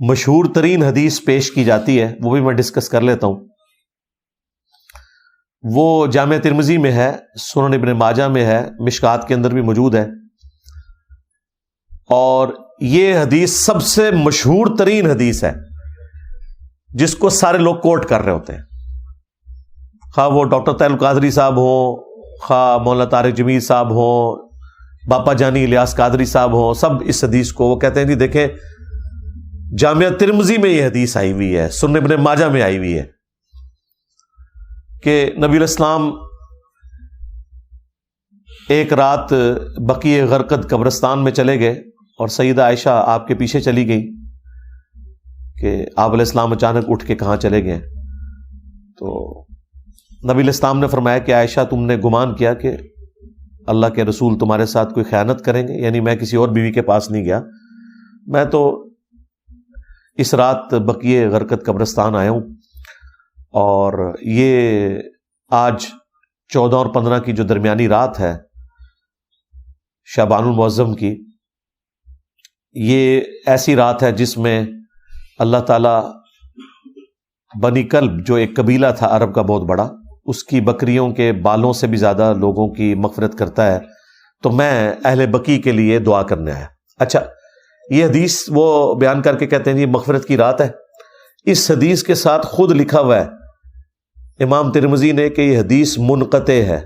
مشہور ترین حدیث پیش کی جاتی ہے، وہ بھی میں ڈسکس کر لیتا ہوں۔ وہ جامع ترمذی میں ہے، سنن ابن ماجہ میں ہے، مشکات کے اندر بھی موجود ہے، اور یہ حدیث سب سے مشہور ترین حدیث ہے جس کو سارے لوگ کوٹ کر رہے ہوتے ہیں، خواہ وہ ڈاکٹر طاہر القادری صاحب ہوں، خواہ مولانا طارق جمیل صاحب ہوں، باپا جانی الیاس قادری صاحب ہوں، سب اس حدیث کو وہ کہتے ہیں جی دیکھیں جامعہ ترمذی میں یہ حدیث آئی ہوئی ہے، سنن ابن ماجہ میں آئی ہوئی ہے کہ نبی الاسلام ایک رات بقیع غرقد قبرستان میں چلے گئے اور سیدہ عائشہ آپ کے پیچھے چلی گئی کہ آپ علیہ السلام اچانک اٹھ کے کہاں چلے گئے، تو نبی علیہ السلام نے فرمایا کہ عائشہ تم نے گمان کیا کہ اللہ کے رسول تمہارے ساتھ کوئی خیانت کریں گے، یعنی میں کسی اور بیوی کے پاس نہیں گیا، میں تو اس رات بقیع غرقد قبرستان آیا ہوں، اور یہ آج 14 اور 15 کی جو درمیانی رات ہے شعبان المعظم کی، یہ ایسی رات ہے جس میں اللہ تعالیٰ بنی کلب جو ایک قبیلہ تھا عرب کا بہت بڑا، اس کی بکریوں کے بالوں سے بھی زیادہ لوگوں کی مغفرت کرتا ہے، تو میں اہل بقیع کے لیے دعا کرنے آیا۔ اچھا، یہ حدیث وہ بیان کر کے کہتے ہیں یہ مغفرت کی رات ہے۔ اس حدیث کے ساتھ خود لکھا ہوا ہے امام ترمذی نے کہ یہ حدیث منقطع ہے،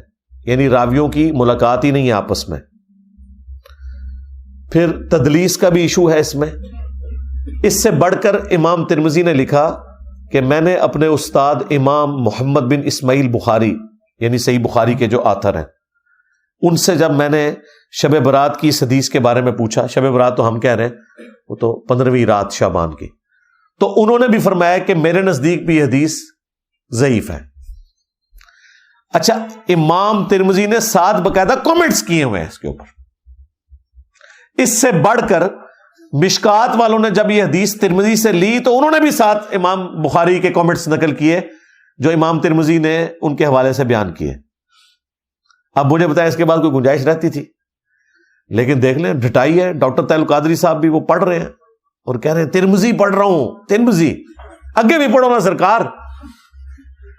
یعنی راویوں کی ملاقات ہی نہیں ہے آپس میں۔ پھر تدلیس کا بھی ایشو ہے اس میں۔ اس سے بڑھ کر امام ترمذی نے لکھا کہ میں نے اپنے استاد امام محمد بن اسماعیل بخاری، یعنی صحیح بخاری کے جو آتھر ہیں، ان سے جب میں نے شب برات کی اس حدیث کے بارے میں پوچھا، شب برات تو ہم کہہ رہے ہیں وہ تو 15ویں رات شعبان کی، تو انہوں نے بھی فرمایا کہ میرے نزدیک بھی یہ حدیث ضعیف ہے۔ اچھا، امام ترمذی نے 7 باقاعدہ کامنٹس کیے ہوئے ہیں اس کے اوپر۔ اس سے بڑھ کر مشکات والوں نے جب یہ حدیث ترمذی سے لی تو انہوں نے بھی 7 امام بخاری کے کامنٹس نقل کیے جو امام ترمذی نے ان کے حوالے سے بیان کیے۔ اب مجھے بتایا اس کے بعد کوئی گنجائش رہتی تھی، لیکن دیکھ لیں ڈٹائی ہے، ڈاکٹر طاہر القادری صاحب بھی وہ پڑھ رہے ہیں اور کہہ رہے ہیں ترمذی پڑھ رہا ہوں، ترمذی اگے بھی پڑھو نا سرکار۔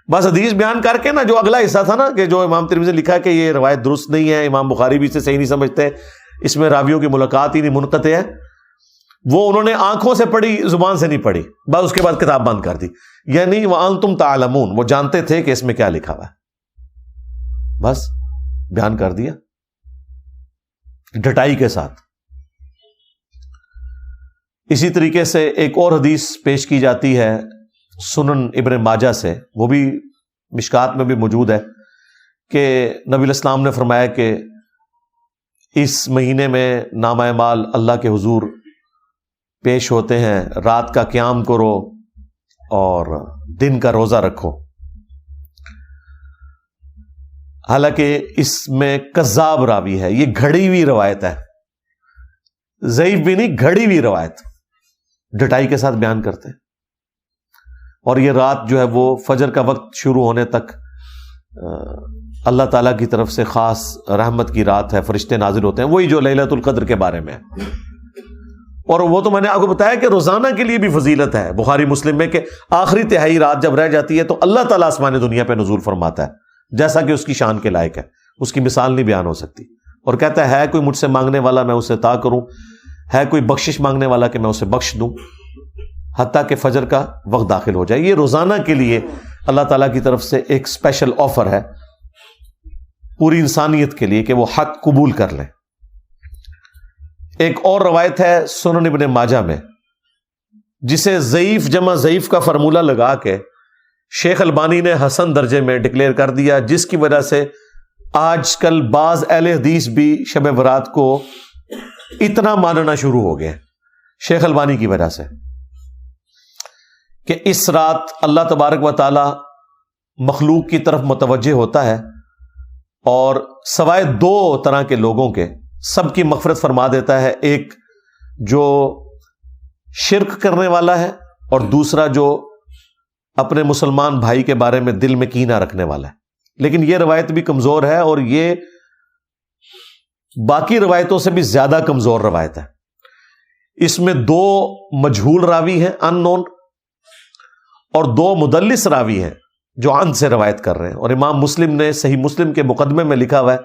بس حدیث بیان کر کے نا جو اگلا حصہ تھا نا کہ جو امام ترمذی نے لکھا کہ یہ روایت درست نہیں ہے، امام بخاری بھی اسے صحیح نہیں سمجھتے، اس میں راویوں کی ملاقات ہی نہیں، منقطع ہے، وہ انہوں نے آنکھوں سے پڑھی، زبان سے نہیں پڑھی، بس اس کے بعد کتاب بند کر دی، یعنی وَأَنْتُمْ تَعْلَمُونَ، وہ جانتے تھے کہ اس میں کیا لکھا ہوا ہے، بس بیان کر دیا ڈٹائی کے ساتھ۔ اسی طریقے سے ایک اور حدیث پیش کی جاتی ہے سنن ابن ماجہ سے، وہ بھی مشکات میں بھی موجود ہے کہ نبی الاسلام نے فرمایا کہ اس مہینے میں نامہ اعمال اللہ کے حضور پیش ہوتے ہیں، رات کا قیام کرو اور دن کا روزہ رکھو۔ حالانکہ اس میں کذاب راوی ہے، یہ گھڑی ہوئی روایت ہے، ضعیف بھی نہیں، گھڑی ہوئی روایت، ڈٹائی کے ساتھ بیان کرتے ہیں۔ اور یہ رات جو ہے وہ فجر کا وقت شروع ہونے تک اللہ تعالیٰ کی طرف سے خاص رحمت کی رات ہے، فرشتے نازل ہوتے ہیں، وہی جو لیلۃ القدر کے بارے میں ہے۔ اور وہ تو میں نے آپ کو بتایا کہ روزانہ کے لیے بھی فضیلت ہے، بخاری مسلم میں کہ آخری تہائی رات جب رہ جاتی ہے تو اللہ تعالیٰ آسمان دنیا پہ نزول فرماتا ہے، جیسا کہ اس کی شان کے لائق ہے، اس کی مثال نہیں بیان ہو سکتی، اور کہتا ہے کوئی مجھ سے مانگنے والا میں اسے عطا کروں، ہے کوئی بخشش مانگنے والا کہ میں اسے بخش دوں، حتیٰ کہ فجر کا وقت داخل ہو جائے۔ یہ روزانہ کے لیے اللہ تعالیٰ کی طرف سے ایک اسپیشل آفر ہے پوری انسانیت کے لیے کہ وہ حق قبول کر لیں۔ ایک اور روایت ہے سنن ابن ماجہ میں، جسے ضعیف جمع ضعیف کا فارمولہ لگا کے شیخ البانی نے حسن درجے میں ڈکلیئر کر دیا، جس کی وجہ سے آج کل بعض اہل حدیث بھی شب برات کو اتنا ماننا شروع ہو گئے شیخ البانی کی وجہ سے کہ اس رات اللہ تبارک و تعالی مخلوق کی طرف متوجہ ہوتا ہے اور سوائے 2 طرح کے لوگوں کے سب کی مغفرت فرما دیتا ہے، ایک جو شرک کرنے والا ہے اور دوسرا جو اپنے مسلمان بھائی کے بارے میں دل میں کینہ رکھنے والا ہے۔ لیکن یہ روایت بھی کمزور ہے اور یہ باقی روایتوں سے بھی زیادہ کمزور روایت ہے۔ اس میں 2 مجہول راوی ہیں ان نون، اور 2 مدلس راوی ہیں جو عن سے روایت کر رہے ہیں. اور امام مسلم نے صحیح مسلم کے مقدمے میں لکھا ہوا ہے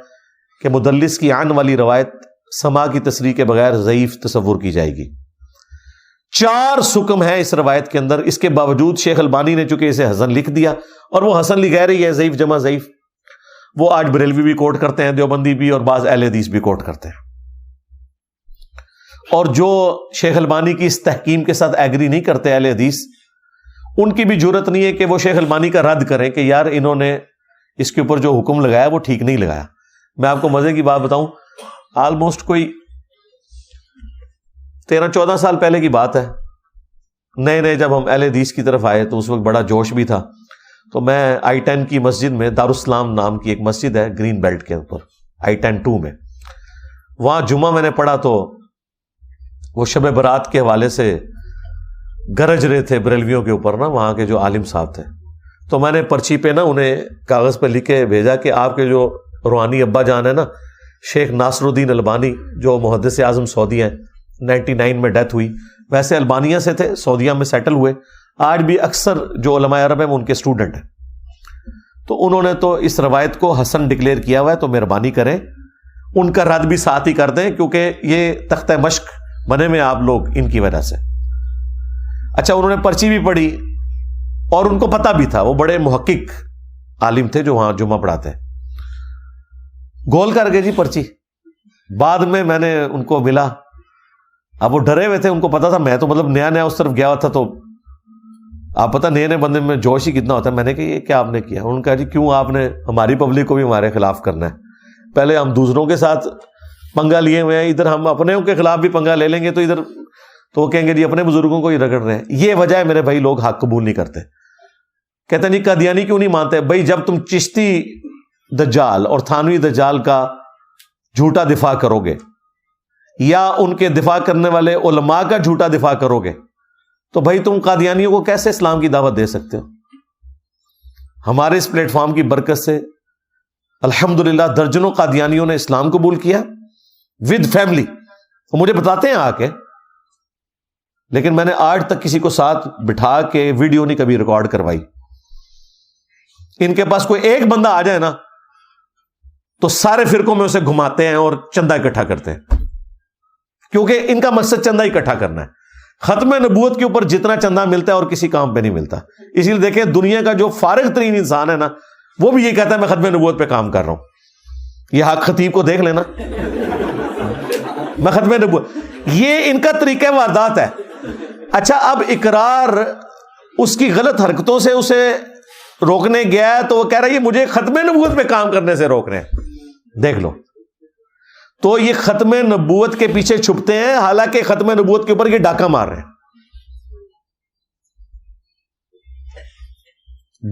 کہ مدلس کی عن والی روایت سما کی تصریح کے بغیر ضعیف تصور کی جائے گی. 4 سکم ہے اس روایت کے اندر. اس کے باوجود شیخ البانی نے چونکہ اسے حسن لکھ دیا، اور وہ حسن لکھ رہی ہے ضعیف جمع ضعیف، وہ آج بریلوی بھی کوٹ کرتے ہیں، دیوبندی بھی، اور بعض اہل حدیث بھی کوٹ کرتے ہیں. اور جو شیخ البانی کی اس تحکیم کے ساتھ ایگری نہیں کرتے اہل حدیث، ان کی بھی جرت نہیں ہے کہ وہ شیخ البانی کا رد کریں کہ یار انہوں نے اس کے اوپر جو حکم لگایا وہ ٹھیک نہیں لگایا. میں آپ کو مزے کی بات بتاؤں، آلموسٹ کوئی 13-14 سال پہلے کی بات ہے، نئے نئے جب ہم اہل حدیث کی طرف آئے تو اس وقت بڑا جوش بھی تھا. تو میں I-10 کی مسجد میں، دارالسلام نام کی ایک مسجد ہے گرین بیلٹ کے اوپر I-10 2 میں، وہاں جمعہ میں نے پڑھا تو وہ شب برات کے حوالے سے گرج رہے تھے بریلویوں کے اوپر نا، وہاں کے جو عالم صاحب تھے. تو میں نے پرچی پہ نا انہیں کاغذ پہ لکھ کے بھیجا کہ آپ کے جو روحانی ابا جان ہے نا شیخ ناصر الدین البانی، جو محدث اعظم سعودی ہیں، 99 میں ڈیتھ ہوئی، ویسے البانیہ سے تھے، سعودیہ میں سیٹل ہوئے، آج بھی اکثر جو علماء عرب ہیں وہ ان کے اسٹوڈنٹ ہیں. تو انہوں نے تو اس روایت کو حسن ڈکلیئر کیا ہوا ہے، تو مہربانی کریں ان کا رد بھی ساتھ ہی کر دیں، کیونکہ یہ تختہ مشق بنے میں آپ لوگ ان کی وجہ سے. اچھا، انہوں نے پرچی بھی پڑھی اور ان کو پتہ بھی تھا، وہ بڑے محقق عالم تھے جو وہاں جمعہ پڑھاتے ہیں. گول کر گئے جی پرچی. بعد میں نے ان کو ملا، اب وہ ڈرے ہوئے تھے، ان کو پتا تھا میں تو مطلب نیا نیا اس طرف گیا ہوا تھا، تو آپ پتہ نئے نئے بندے میں جوش ہی کتنا ہوتا ہے. میں نے کہا یہ کیا آپ نے کیا؟ انہوں نے کہا جی کیوں آپ نے ہماری پبلک کو بھی ہمارے خلاف کرنا ہے؟ پہلے ہم دوسروں کے ساتھ پنگا لیے ہوئے ہیں، ادھر ہم اپنے کے خلاف بھی پنگا لے لیں گے تو ادھر تو وہ کہیں گے جی اپنے بزرگوں کو ہی رگڑ رہے ہیں. یہ وجہ ہے میرے بھائی لوگ حق قبول نہیں کرتے. کہتے ہیں جی قادیانی کیوں نہیں مانتے؟ بھائی جب تم چشتی دجال اور تھانوی دجال کا جھوٹا دفاع کرو گے یا ان کے دفاع کرنے والے علماء کا جھوٹا دفاع کرو گے تو بھائی تم قادیانیوں کو کیسے اسلام کی دعوت دے سکتے ہو؟ ہمارے اس پلیٹ فارم کی برکت سے الحمدللہ درجنوں قادیانیوں نے اسلام قبول کیا ود فیملی. وہ مجھے بتاتے ہیں آ کے، لیکن میں نے آج تک کسی کو ساتھ بٹھا کے ویڈیو نہیں کبھی ریکارڈ کروائی. ان کے پاس کوئی ایک بندہ آ جائے نا تو سارے فرقوں میں اسے گھماتے ہیں اور چندہ اکٹھا کرتے ہیں، کیونکہ ان کا مقصد چندہ اکٹھا کرنا ہے. ختم نبوت کے اوپر جتنا چندہ ملتا ہے اور کسی کام پہ نہیں ملتا. اسی لیے دیکھیں دنیا کا جو فارغ ترین انسان ہے نا وہ بھی یہ کہتا ہے میں ختم نبوت پہ کام کر رہا ہوں. یہ حق خطیب کو دیکھ لینا، میں ختم نبوت، یہ ان کا طریقہ واردات ہے. اچھا، اب اقرار اس کی غلط حرکتوں سے اسے روکنے گیا تو وہ کہہ رہا ہے یہ مجھے ختم نبوت پہ کام کرنے سے روک رہے ہیں. دیکھ لو، تو یہ ختم نبوت کے پیچھے چھپتے ہیں، حالانکہ ختم نبوت کے اوپر یہ ڈاکہ مار رہے ہیں.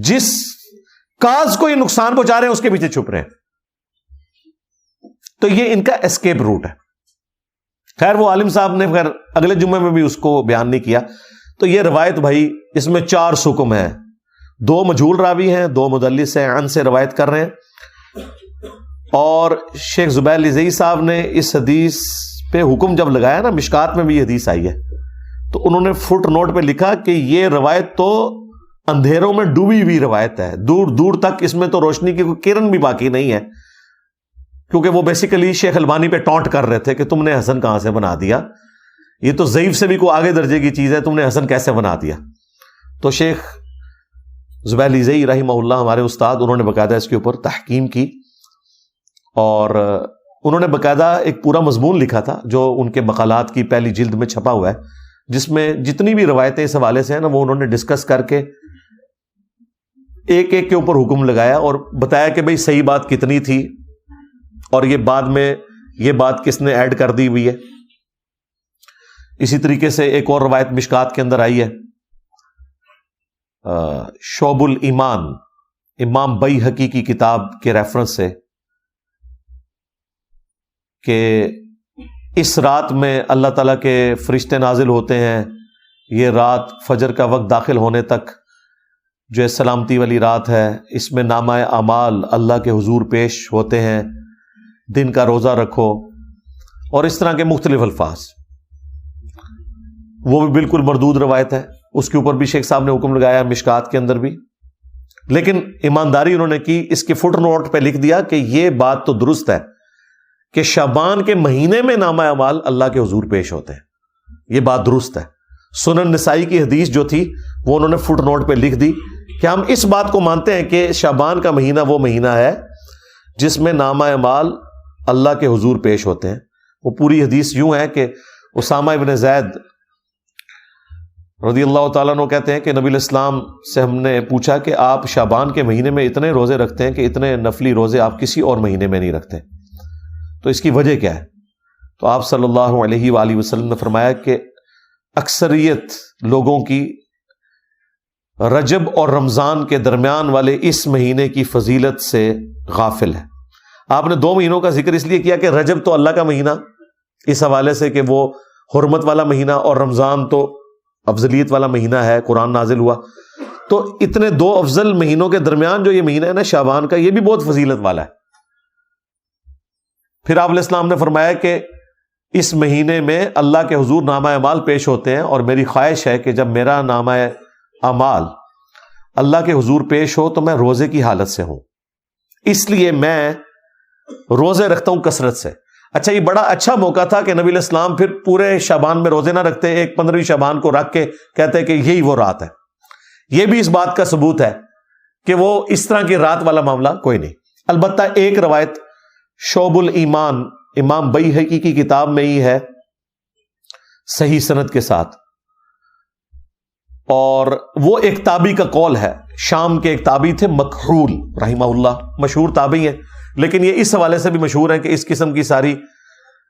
جس کاز کو یہ نقصان پہنچا رہے ہیں اس کے پیچھے چھپ رہے ہیں. تو یہ ان کا اسکیپ روٹ ہے. خیر وہ عالم صاحب نے خیر اگلے جمعے میں بھی اس کو بیان نہیں کیا. تو یہ روایت بھائی اس میں 4 سکم ہے، 2 مجہول راوی ہیں، 2 مدلس ہیں، عن سے روایت کر رہے ہیں. اور شیخ زبیر لزئی صاحب نے اس حدیث پہ حکم جب لگایا نا، مشکات میں بھی یہ حدیث آئی ہے، تو انہوں نے فٹ نوٹ پہ لکھا کہ یہ روایت تو اندھیروں میں ڈوبی ہوئی روایت ہے، دور دور تک اس میں تو روشنی کی کوئی کرن بھی باقی نہیں ہے. کیونکہ وہ بیسیکلی شیخ البانی پہ ٹونٹ کر رہے تھے کہ تم نے حسن کہاں سے بنا دیا، یہ تو ضعیف سے بھی کوئی آگے درجے کی چیز ہے، تم نے حسن کیسے بنا دیا. تو شیخ زبیر لزئی رحمہ اللہ ہمارے استاد، انہوں نے باقاعدہ اس کے اوپر تحقیم کی اور انہوں نے باقاعدہ ایک پورا مضمون لکھا تھا جو ان کے مقالات کی پہلی جلد میں چھپا ہوا ہے، جس میں جتنی بھی روایتیں اس حوالے سے ہیں نا وہ انہوں نے ڈسکس کر کے ایک ایک کے اوپر حکم لگایا اور بتایا کہ بھئی صحیح بات کتنی تھی اور یہ بعد میں یہ بات کس نے ایڈ کر دی ہوئی ہے. اسی طریقے سے ایک اور روایت مشکات کے اندر آئی ہے شعب الایمان امام بیہقی کی کتاب کے ریفرنس سے کہ اس رات میں اللہ تعالیٰ کے فرشتے نازل ہوتے ہیں، یہ رات فجر کا وقت داخل ہونے تک جو سلامتی والی رات ہے، اس میں نامہ اعمال اللہ کے حضور پیش ہوتے ہیں، دن کا روزہ رکھو، اور اس طرح کے مختلف الفاظ. وہ بھی بالکل مردود روایت ہے، اس کے اوپر بھی شیخ صاحب نے حکم لگایا، مشکات کے اندر بھی، لیکن ایمانداری انہوں نے کی، اس کے فٹ نوٹ پہ لکھ دیا کہ یہ بات تو درست ہے کہ شعبان کے مہینے میں نامہ اعمال اللہ کے حضور پیش ہوتے ہیں، یہ بات درست ہے۔ سنن نسائی کی حدیث جو تھی وہ انہوں نے فٹ نوٹ پہ لکھ دی کہ ہم اس بات کو مانتے ہیں کہ شعبان کا مہینہ وہ مہینہ ہے جس میں نامہ اعمال اللہ کے حضور پیش ہوتے ہیں۔ وہ پوری حدیث یوں ہے کہ اسامہ ابن زید رضی اللہ تعالیٰ عنہ کہتے ہیں کہ نبی الاسلام سے ہم نے پوچھا کہ آپ شعبان کے مہینے میں اتنے روزے رکھتے ہیں کہ اتنے نفلی روزے آپ کسی اور مہینے میں نہیں رکھتے، تو اس کی وجہ کیا ہے؟ تو آپ صلی اللہ علیہ وآلہ وسلم نے فرمایا کہ اکثریت لوگوں کی رجب اور رمضان کے درمیان والے اس مہینے کی فضیلت سے غافل ہے۔ آپ نے 2 مہینوں کا ذکر اس لیے کیا کہ رجب تو اللہ کا مہینہ اس حوالے سے کہ وہ حرمت والا مہینہ، اور رمضان تو افضلیت والا مہینہ ہے، قرآن نازل ہوا، تو اتنے 2 افضل مہینوں کے درمیان جو یہ مہینہ ہے نا شعبان کا، یہ بھی بہت فضیلت والا ہے۔ پھر آپ علیہ السلام نے فرمایا کہ اس مہینے میں اللہ کے حضور نامہ اعمال پیش ہوتے ہیں، اور میری خواہش ہے کہ جب میرا نامہ اعمال اللہ کے حضور پیش ہو تو میں روزے کی حالت سے ہوں، اس لیے میں روزے رکھتا ہوں کثرت سے۔ اچھا، یہ بڑا اچھا موقع تھا کہ نبی علیہ السلام پھر پورے شعبان میں روزے نہ رکھتے، ایک 15ویں شعبان کو رکھ کے کہتے کہ یہی وہ رات ہے۔ یہ بھی اس بات کا ثبوت ہے کہ وہ اس طرح کی رات والا معاملہ کوئی نہیں۔ البتہ ایک روایت شعب الایمان امام بیہقی کی کتاب میں ہی ہے صحیح سند کے ساتھ، اور وہ ایک تابعی کا قول ہے، شام کے ایک تابعی تھے مکحول رحمہ اللہ، مشہور تابعی ہیں، لیکن یہ اس حوالے سے بھی مشہور ہے کہ اس قسم کی ساری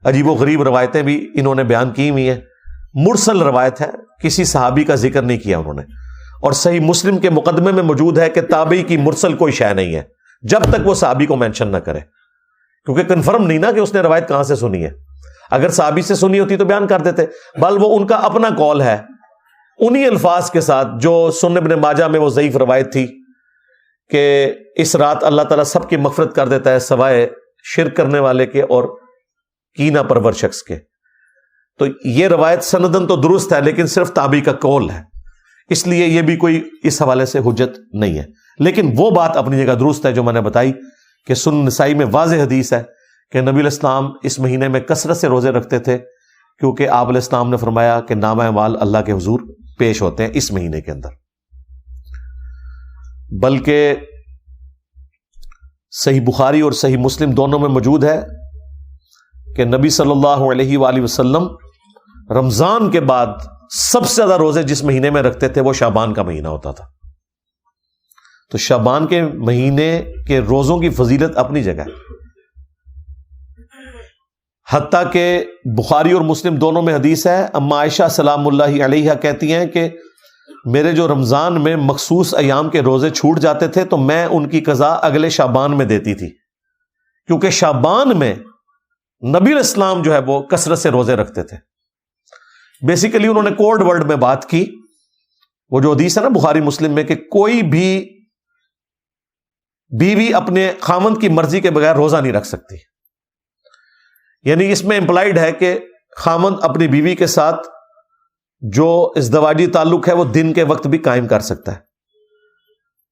عجیب و غریب روایتیں بھی انہوں نے بیان کی ہوئی ہیں۔ مرسل روایت ہے، کسی صحابی کا ذکر نہیں کیا انہوں نے، اور صحیح مسلم کے مقدمے میں موجود ہے کہ تابعی کی مرسل کوئی شے نہیں ہے جب تک وہ صحابی کو مینشن نہ کرے، کیونکہ کنفرم نہیں نا کہ اس نے روایت کہاں سے سنی ہے۔ اگر صحابی سے سنی ہوتی تو بیان کر دیتے، بل وہ ان کا اپنا قول ہے انہی الفاظ کے ساتھ جو سنن ابن ماجہ میں وہ ضعیف روایت تھی کہ اس رات اللہ تعالیٰ سب کی مغفرت کر دیتا ہے سوائے شرک کرنے والے کے اور کینہ پرور شخص کے۔ تو یہ روایت سندن تو درست ہے لیکن صرف تابعی کا قول ہے، اس لیے یہ بھی کوئی اس حوالے سے حجت نہیں ہے۔ لیکن وہ بات اپنی جگہ درست ہے جو میں نے بتائی کہ سنن نسائی میں واضح حدیث ہے کہ نبی علیہ السلام اس مہینے میں کثرت سے روزے رکھتے تھے، کیونکہ آپ علیہ السلام نے فرمایا کہ نامہ اعمال اللہ کے حضور پیش ہوتے ہیں اس مہینے کے اندر۔ بلکہ صحیح بخاری اور صحیح مسلم دونوں میں موجود ہے کہ نبی صلی اللہ علیہ وآلہ وسلم رمضان کے بعد سب سے زیادہ روزے جس مہینے میں رکھتے تھے وہ شعبان کا مہینہ ہوتا تھا۔ تو شعبان کے مہینے کے روزوں کی فضیلت اپنی جگہ ہے، حتیٰ کہ بخاری اور مسلم دونوں میں حدیث ہے، اما عائشہ سلام اللہ علیہا کہتی ہیں کہ میرے جو رمضان میں مخصوص ایام کے روزے چھوٹ جاتے تھے تو میں ان کی قضا اگلے شعبان میں دیتی تھی، کیونکہ شعبان میں نبی علیہ السلام جو ہے وہ کثرت سے روزے رکھتے تھے۔ بیسیکلی انہوں نے کوڈ ورڈ میں بات کی، وہ جو حدیث ہے نا بخاری مسلم میں کہ کوئی بھی بیوی اپنے خامند کی مرضی کے بغیر روزہ نہیں رکھ سکتی، یعنی اس میں امپلائیڈ ہے کہ خامند اپنی بیوی کے ساتھ جو ازدواجی تعلق ہے وہ دن کے وقت بھی قائم کر سکتا ہے۔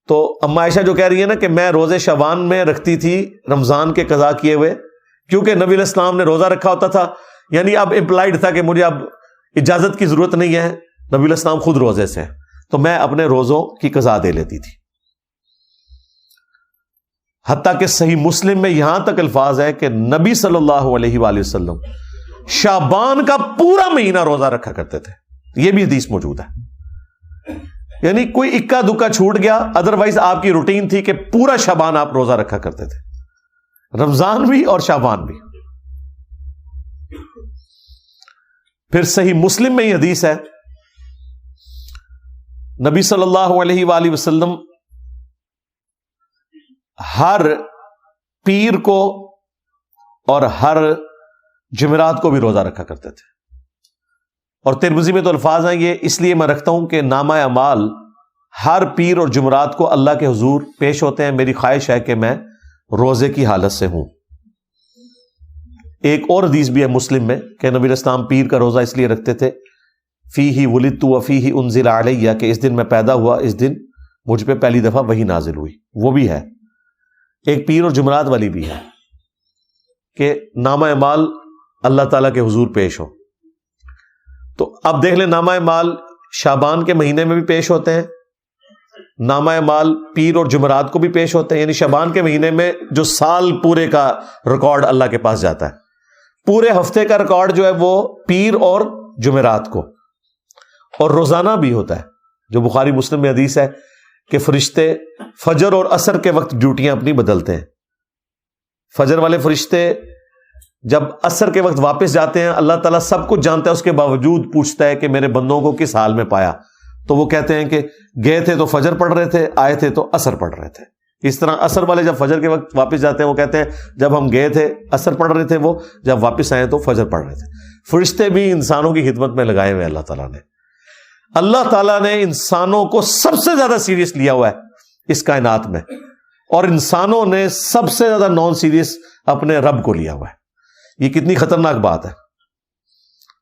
تو اما عائشہ جو کہہ رہی ہے نا کہ میں روزے شعبان میں رکھتی تھی رمضان کے قضا کیے ہوئے، کیونکہ نبی علیہ السلام نے روزہ رکھا ہوتا تھا، یعنی اب امپلائیڈ تھا کہ مجھے اب اجازت کی ضرورت نہیں ہے، نبی علیہ السلام خود روزے سے، تو میں اپنے روزوں کی قضا دے لیتی تھی۔ حتیٰ کہ صحیح مسلم میں یہاں تک الفاظ ہے کہ نبی صلی اللہ علیہ وآلہ وسلم شعبان کا پورا مہینہ روزہ رکھا کرتے تھے، یہ بھی حدیث موجود ہے، یعنی کوئی اکا دکا چھوٹ گیا، ادروائز آپ کی روٹین تھی کہ پورا شعبان آپ روزہ رکھا کرتے تھے، رمضان بھی اور شعبان بھی۔ پھر صحیح مسلم میں یہ حدیث ہے، نبی صلی اللہ علیہ وآلہ وسلم ہر پیر کو اور ہر جمعرات کو بھی روزہ رکھا کرتے تھے، اور ترمذی میں تو الفاظ ہیں یہ اس لیے میں رکھتا ہوں کہ نامہ اعمال ہر پیر اور جمعرات کو اللہ کے حضور پیش ہوتے ہیں، میری خواہش ہے کہ میں روزے کی حالت سے ہوں۔ ایک اور حدیث بھی ہے مسلم میں کہ نبی علیہ السلام پیر کا روزہ اس لیے رکھتے تھے فیہ ولدت وفیہ انزل علیہ کہ اس دن میں پیدا ہوا، اس دن مجھ پہ پہلی دفعہ وحی نازل ہوئی، وہ بھی ہے۔ ایک پیر اور جمعرات والی بھی ہے کہ نامہ اعمال اللہ تعالیٰ کے حضور پیش ہو۔ تو اب دیکھ لیں، نامہ اعمال شعبان کے مہینے میں بھی پیش ہوتے ہیں، نامہ اعمال پیر اور جمعرات کو بھی پیش ہوتے ہیں، یعنی شعبان کے مہینے میں جو سال پورے کا ریکارڈ اللہ کے پاس جاتا ہے، پورے ہفتے کا ریکارڈ جو ہے وہ پیر اور جمعرات کو، اور روزانہ بھی ہوتا ہے، جو بخاری مسلم میں حدیث ہے کہ فرشتے فجر اور عصر کے وقت ڈیوٹیاں اپنی بدلتے ہیں۔ فجر والے فرشتے جب عصر کے وقت واپس جاتے ہیں، اللہ تعالیٰ سب کچھ جانتا ہے، اس کے باوجود پوچھتا ہے کہ میرے بندوں کو کس حال میں پایا، تو وہ کہتے ہیں کہ گئے تھے تو فجر پڑھ رہے تھے، آئے تھے تو عصر پڑھ رہے تھے۔ اس طرح عصر والے جب فجر کے وقت واپس جاتے ہیں، وہ کہتے ہیں جب ہم گئے تھے عصر پڑھ رہے تھے، وہ جب واپس آئے تو فجر پڑھ رہے تھے۔ فرشتے بھی انسانوں کی خدمت میں لگائے ہوئے اللہ تعالیٰ نے۔ اللہ تعالیٰ نے انسانوں کو سب سے زیادہ سیریس لیا ہوا ہے اس کائنات میں، اور انسانوں نے سب سے زیادہ نان سیریس اپنے رب کو لیا ہوا ہے۔ یہ کتنی خطرناک بات ہے۔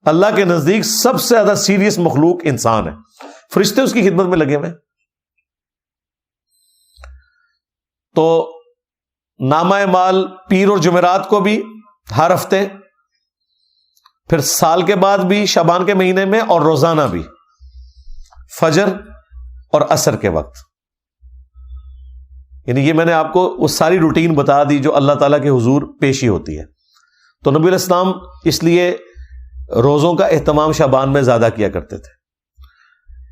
اللہ کے نزدیک سب سے زیادہ سیریس مخلوق انسان ہے، فرشتے اس کی خدمت میں لگے ہوئے ہیں۔ تو نامہ اعمال پیر اور جمعرات کو بھی ہر ہفتے، پھر سال کے بعد بھی شعبان کے مہینے میں، اور روزانہ بھی فجر اور عصر کے وقت۔ یعنی یہ میں نے آپ کو وہ ساری روٹین بتا دی جو اللہ تعالیٰ کے حضور پیشی ہوتی ہے۔ تو نبی علیہ السلام اس لیے روزوں کا اہتمام شعبان میں زیادہ کیا کرتے تھے،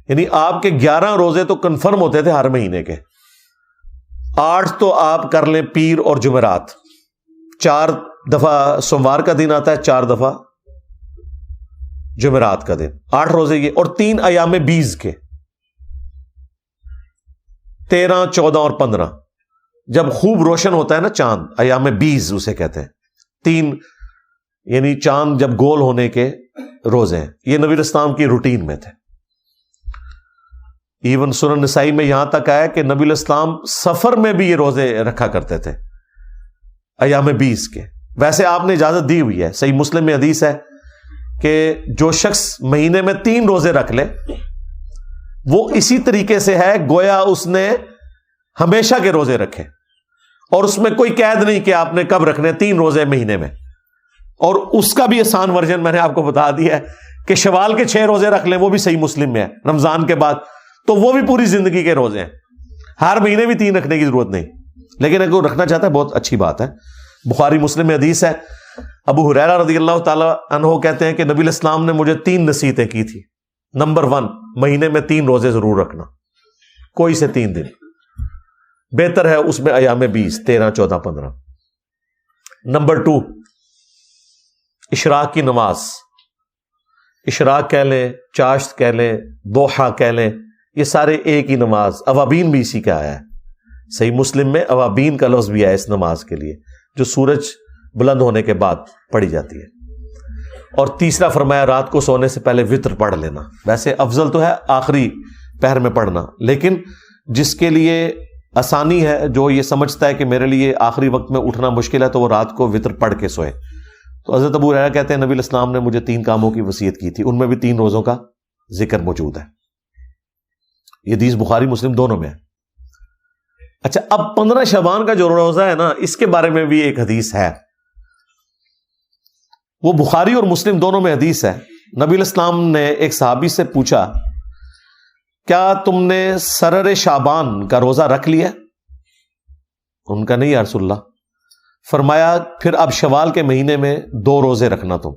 یعنی آپ کے 11 روزے تو کنفرم ہوتے تھے ہر مہینے کے، 8 تو آپ کر لیں پیر اور جمعرات، 4 دفعہ سوموار کا دن آتا ہے، 4 دفعہ جمعرات کا دن، 8 روزے یہ، اور 3 ایام بیز کے، 13، 14 اور 15، جب خوب روشن ہوتا ہے نا چاند، ایام بیز اسے کہتے ہیں، 3 یعنی چاند جب گول ہونے کے روزے ہیں۔ یہ نبی اسلام کی روٹین میں تھے۔ ایون سنن نسائی میں یہاں تک آیا کہ نبی الاسلام سفر میں بھی یہ روزے رکھا کرتے تھے ایام بیز کے۔ ویسے آپ نے اجازت دی ہوئی ہے، صحیح مسلم میں حدیث ہے کہ جو شخص مہینے میں 3 روزے رکھ لے وہ اسی طریقے سے ہے گویا اس نے ہمیشہ کے روزے رکھے، اور اس میں کوئی قید نہیں کہ آپ نے کب رکھنے، 3 روزے مہینے میں۔ اور اس کا بھی آسان ورژن میں نے آپ کو بتا دیا ہے کہ شوال کے 6 روزے رکھ لیں، وہ بھی صحیح مسلم میں ہے، رمضان کے بعد، تو وہ بھی پوری زندگی کے روزے ہیں، ہر مہینے بھی 3 رکھنے کی ضرورت نہیں، لیکن اگر وہ رکھنا چاہتا ہے بہت اچھی بات ہے۔ بخاری مسلم میں حدیث ہے، ابو ہریرہ رضی اللہ تعالیٰ عنہ کہتے ہیں کہ نبی علیہ السلام نے مجھے 3 نصیحتیں کی تھی۔ نمبر 1، مہینے میں 3 روزے ضرور رکھنا، کوئی سے 3 دن، بہتر ہے اس میں ایام 20، 13، 14، 15۔ نمبر 2، اشراق کی نماز، اشراق کہہ لیں، چاشت کہہ لیں، دوحہ کہہ لیں، یہ سارے ایک ہی نماز، اوابین بھی اسی کا آیا ہے، صحیح مسلم میں اوابین کا لفظ بھی آیا اس نماز کے لیے، جو سورج بلند ہونے کے بعد پڑھی جاتی ہے۔ اور تیسرا فرمایا رات کو سونے سے پہلے وتر پڑھ لینا۔ ویسے افضل تو ہے آخری پہر میں پڑھنا، لیکن جس کے لیے آسانی ہے، جو یہ سمجھتا ہے کہ میرے لیے آخری وقت میں اٹھنا مشکل ہے، تو وہ رات کو وتر پڑھ کے سوئے۔ تو حضرت ابو ہریرہ کہتے ہیں نبی علیہ السلام نے مجھے 3 کاموں کی وصیت کی تھی، ان میں بھی 3 روزوں کا ذکر موجود ہے۔ یہ حدیث بخاری مسلم دونوں میں ہے۔ اچھا، اب 15 شعبان کا جو روزہ ہے نا، اس کے بارے میں بھی ایک حدیث ہے، وہ بخاری اور مسلم دونوں میں حدیث ہے۔ نبی علیہ السلام نے ایک صحابی سے پوچھا، کیا تم نے سرر شعبان کا روزہ رکھ لیا؟ ان کا نہیں یا رسول اللہ۔ فرمایا پھر اب شوال کے مہینے میں 2 روزے رکھنا تم،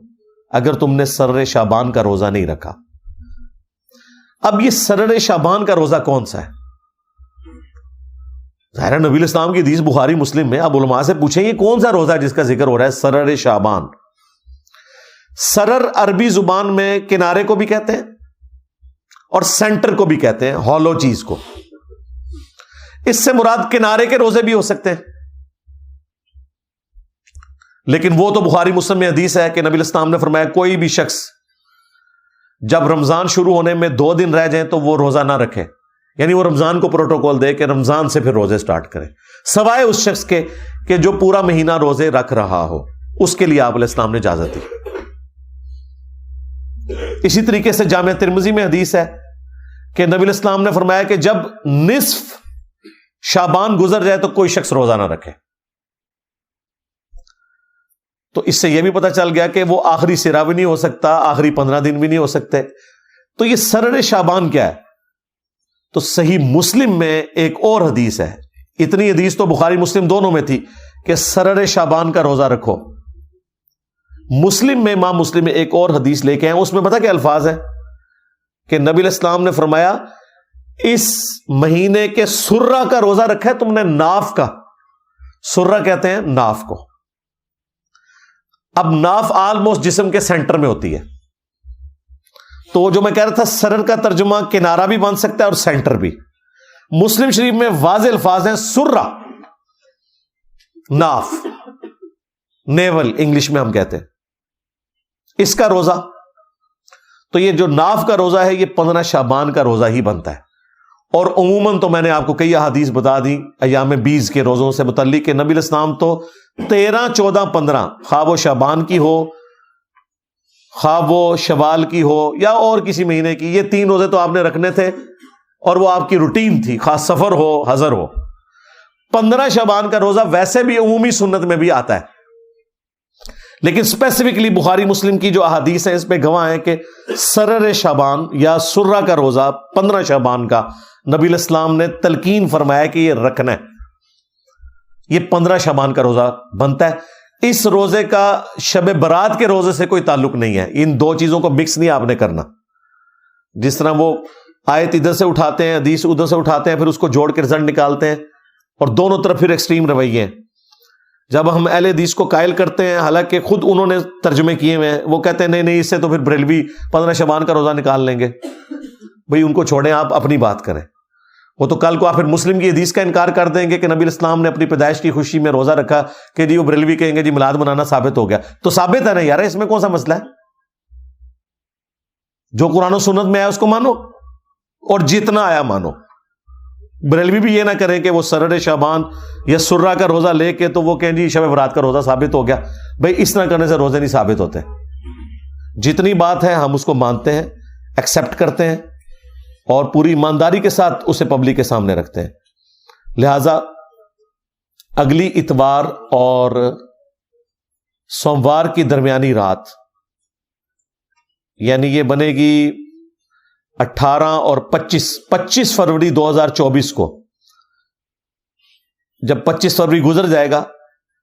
اگر تم نے سرر شعبان کا روزہ نہیں رکھا۔ اب یہ سرر شعبان کا روزہ کون سا ہے؟ ظاہر نبی علیہ السلام کی حدیث بخاری مسلم میں، اب علماء سے پوچھیں یہ کون سا روزہ ہے جس کا ذکر ہو رہا ہے سرر شعبان؟ سرر عربی زبان میں کنارے کو بھی کہتے ہیں اور سینٹر کو بھی کہتے ہیں، ہالو چیز کو۔ اس سے مراد کنارے کے روزے بھی ہو سکتے ہیں، لیکن وہ تو بخاری مسلم میں حدیث ہے کہ نبی علیہ السلام نے فرمایا کوئی بھی شخص جب رمضان شروع ہونے میں 2 دن رہ جائیں تو وہ روزہ نہ رکھے، یعنی وہ رمضان کو پروٹوکول دے کہ رمضان سے پھر روزے سٹارٹ کرے، سوائے اس شخص کے کہ جو پورا مہینہ روزے رکھ رہا ہو، اس کے لیے آپ علیہ السلام نے اجازت دی۔ اسی طریقے سے جامع ترمذی میں حدیث ہے کہ نبی علیہ السلام نے فرمایا کہ جب نصف شعبان گزر جائے تو کوئی شخص روزہ نہ رکھے. تو اس سے یہ بھی پتہ چل گیا کہ وہ آخری سرا بھی نہیں ہو سکتا, آخری 15 دن بھی نہیں ہو سکتے. تو یہ سرر شعبان کیا ہے؟ تو صحیح مسلم میں ایک اور حدیث ہے, اتنی حدیث تو بخاری مسلم دونوں میں تھی کہ سرر شعبان کا روزہ رکھو. مسلم میں, امام مسلم میں ایک اور حدیث لے کے آئے, اس میں پتہ کیا الفاظ ہے کہ نبی علیہ السلام نے فرمایا اس مہینے کے سرہ کا روزہ رکھا ہے تم نے, ناف کا. سرہ کہتے ہیں ناف کو. اب ناف آلموسٹ جسم کے سینٹر میں ہوتی ہے, تو جو میں کہہ رہا تھا سرر کا ترجمہ کنارہ بھی بن سکتا ہے اور سینٹر بھی. مسلم شریف میں واضح الفاظ ہیں سرہ, ناف, نیول انگلش میں ہم کہتے ہیں, اس کا روزہ. تو یہ جو ناف کا روزہ ہے یہ 15 شعبان کا روزہ ہی بنتا ہے. اور عموماً تو میں نے آپ کو کئی احادیث بتا دی ایام بیز کے روزوں سے متعلق کہ نبی علیہ السلام تو 13, 14, 15 خواہ وہ شعبان کی ہو, خواہ وہ شوال کی ہو یا اور کسی مہینے کی, یہ 3 روزے تو آپ نے رکھنے تھے اور وہ آپ کی روٹین تھی, خاص سفر ہو حضر ہو. 15 شعبان کا روزہ ویسے بھی عمومی سنت میں بھی آتا ہے, لیکن اسپیسیفکلی بخاری مسلم کی جو احادیث ہیں اس پہ گواہ ہیں کہ سرر شعبان یا سرہ کا روزہ 15 شعبان کا نبی علیہ السلام نے تلقین فرمایا کہ یہ رکھنا ہے. یہ 15 شعبان کا روزہ بنتا ہے. اس روزے کا شب برات کے روزے سے کوئی تعلق نہیں ہے. ان دو چیزوں کو مکس نہیں آپ نے کرنا. جس طرح وہ آیت ادھر سے اٹھاتے ہیں, حدیث ادھر سے اٹھاتے ہیں, پھر اس کو جوڑ کے رزلٹ نکالتے ہیں, اور دونوں طرف پھر ایکسٹریم رویے ہیں. جب ہم اہل حدیث کو قائل کرتے ہیں, حالانکہ خود انہوں نے ترجمے کیے ہوئے ہیں, وہ کہتے ہیں نہیں نہیں اس سے تو پھر بریلوی 15 شعبان کا روزہ نکال لیں گے. بھئی ان کو چھوڑیں, آپ اپنی بات کریں. وہ تو کل کو آپ پھر مسلم کی حدیث کا انکار کر دیں گے کہ نبی علیہ السلام نے اپنی پیدائش کی خوشی میں روزہ رکھا کہ جی وہ بریلوی کہیں گے جی میلاد منانا ثابت ہو گیا. تو ثابت ہے نا یار, اس میں کون سا مسئلہ ہے؟ جو قرآن و سنت میں آیا اس کو مانو اور جتنا آیا مانو. بریلوی بھی یہ نہ کریں کہ وہ سرر شعبان یا سرہ کا روزہ لے کے تو وہ کہیں جی شب برات کا روزہ ثابت ہو گیا. بھائی اس طرح کرنے سے روزے نہیں ثابت ہوتے. جتنی بات ہے ہم اس کو مانتے ہیں, ایکسپٹ کرتے ہیں اور پوری ایمانداری کے ساتھ اسے پبلک کے سامنے رکھتے ہیں. لہذا اگلی اتوار اور سوموار کی درمیانی رات, یعنی یہ بنے گی 18 اور 25 فروری 2024 کو, جب 25 فروری گزر جائے گا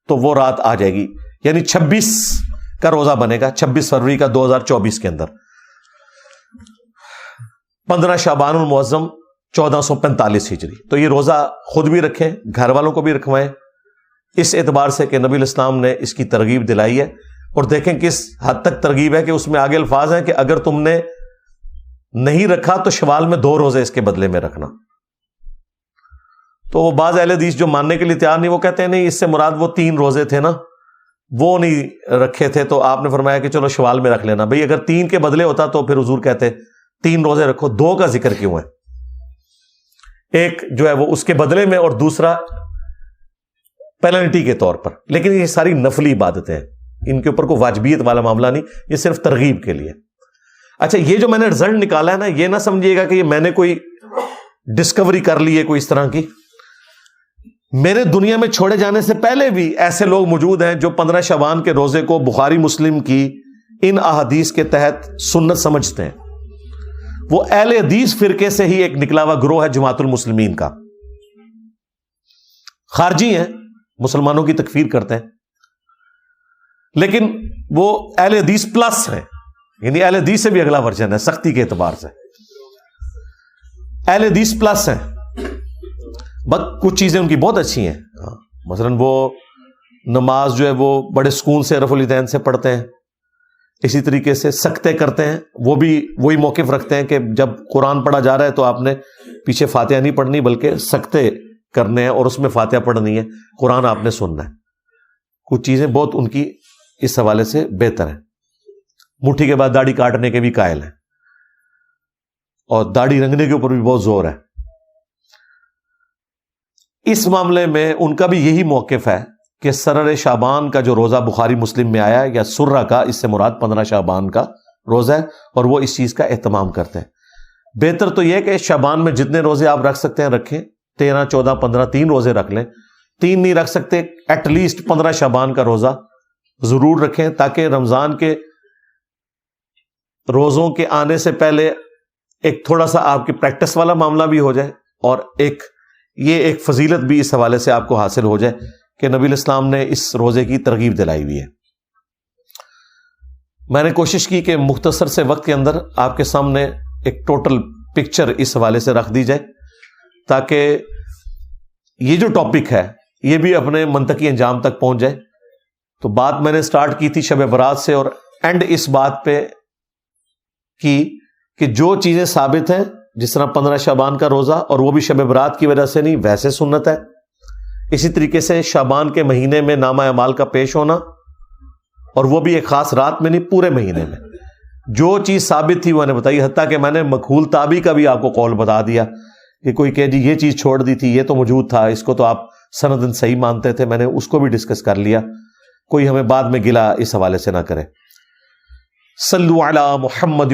تو وہ رات آ جائے گی, یعنی 26 کا روزہ بنے گا 26 فروری کا 2024 کے اندر. 15 شعبان المعظم 1445 ہجری. تو یہ روزہ خود بھی رکھیں, گھر والوں کو بھی رکھوائیں, اس اعتبار سے کہ نبی علیہ السلام نے اس کی ترغیب دلائی ہے. اور دیکھیں کس حد تک ترغیب ہے کہ اس میں آگے الفاظ ہیں کہ اگر تم نے نہیں رکھا تو شوال میں 2 روزے اس کے بدلے میں رکھنا. تو وہ بعض اہل حدیث جو ماننے کے لیے تیار نہیں, وہ کہتے ہیں نہیں اس سے مراد وہ 3 روزے تھے نا, وہ نہیں رکھے تھے تو آپ نے فرمایا کہ چلو شوال میں رکھ لینا. بھئی اگر 3 کے بدلے ہوتا تو پھر حضور کہتے 3 روزے رکھو, 2 کا ذکر کیوں ہے؟ ایک جو ہے وہ اس کے بدلے میں اور دوسرا پینلٹی کے طور پر. لیکن یہ ساری نفلی عبادتیں ہیں, ان کے اوپر کوئی واجبیت والا معاملہ نہیں, یہ صرف ترغیب کے لیے. اچھا یہ جو میں نے رزلٹ نکالا ہے نا, یہ نہ سمجھیے گا کہ یہ میں نے کوئی ڈسکوری کر لی ہے کوئی اس طرح کی. میرے دنیا میں چھوڑے جانے سے پہلے بھی ایسے لوگ موجود ہیں جو 15 شعبان کے روزے کو بخاری مسلم کی ان احادیث کے تحت سنت سمجھتے ہیں. وہ اہل حدیث فرقے سے ہی ایک نکلا ہوا گروہ ہے جماعت المسلمین کا. خارجی ہیں, مسلمانوں کی تکفیر کرتے ہیں, لیکن وہ اہل حدیث پلس ہیں, یعنی اہل حدیث سے بھی اگلا ورژن ہے سختی کے اعتبار سے. اہل حدیث پلس ہیں, بس کچھ چیزیں ان کی بہت اچھی ہیں. مثلا وہ نماز جو ہے وہ بڑے سکون سے رفع الیدین سے پڑھتے ہیں, اسی طریقے سے سکتے کرتے ہیں, وہ بھی وہی موقف رکھتے ہیں کہ جب قرآن پڑھا جا رہا ہے تو آپ نے پیچھے فاتحہ نہیں پڑھنی بلکہ سکتے کرنے ہیں اور اس میں فاتحہ پڑھنی ہے, قرآن آپ نے سننا ہے. کچھ چیزیں بہت ان کی اس حوالے سے بہتر ہیں. مٹھی کے بعد داڑھی کاٹنے کے بھی قائل ہیں اور داڑھی رنگنے کے اوپر بھی بہت زور ہے. اس معاملے میں ان کا بھی یہی موقف ہے کہ سرر شعبان کا جو روزہ بخاری مسلم میں آیا یا سرہ کا, اس سے مراد 15 شعبان کا روزہ ہے اور وہ اس چیز کا اہتمام کرتے ہیں. بہتر تو یہ کہ شعبان میں جتنے روزے آپ رکھ سکتے ہیں رکھیں, 13, 14, 15 3 روزے رکھ لیں. 3 نہیں رکھ سکتے ایٹ لیسٹ 15 شعبان کا روزہ ضرور رکھیں, تاکہ رمضان کے روزوں کے آنے سے پہلے ایک تھوڑا سا آپ کی پریکٹس والا معاملہ بھی ہو جائے, اور ایک فضیلت بھی اس حوالے سے آپ کو حاصل ہو جائے کہ نبی الاسلام نے اس روزے کی ترغیب دلائی ہوئی ہے. میں نے کوشش کی کہ مختصر سے وقت کے اندر آپ کے سامنے ایک ٹوٹل پکچر اس حوالے سے رکھ دی جائے, تاکہ یہ جو ٹاپک ہے یہ بھی اپنے منطقی انجام تک پہنچ جائے. تو بات میں نے سٹارٹ کی تھی شب برات سے, اور اینڈ اس بات پہ کی کہ جو چیزیں ثابت ہیں, جس طرح 15 شعبان کا روزہ, اور وہ بھی شب برات کی وجہ سے نہیں, ویسے سنت ہے. اسی طریقے سے شعبان کے مہینے میں نامہ اعمال کا پیش ہونا, اور وہ بھی ایک خاص رات میں نہیں, پورے مہینے میں. جو چیز ثابت تھی وہ نے بتائی, حتیٰ کہ میں نے مقبول تابعی کا بھی آپ کو قول بتا دیا کہ کوئی کہ جی یہ چیز چھوڑ دی تھی, یہ تو موجود تھا, اس کو تو آپ سندن صحیح مانتے تھے, میں نے اس کو بھی ڈسکس کر لیا. کوئی ہمیں بعد میں گلا اس حوالے سے نہ کرے. صلو علی محمد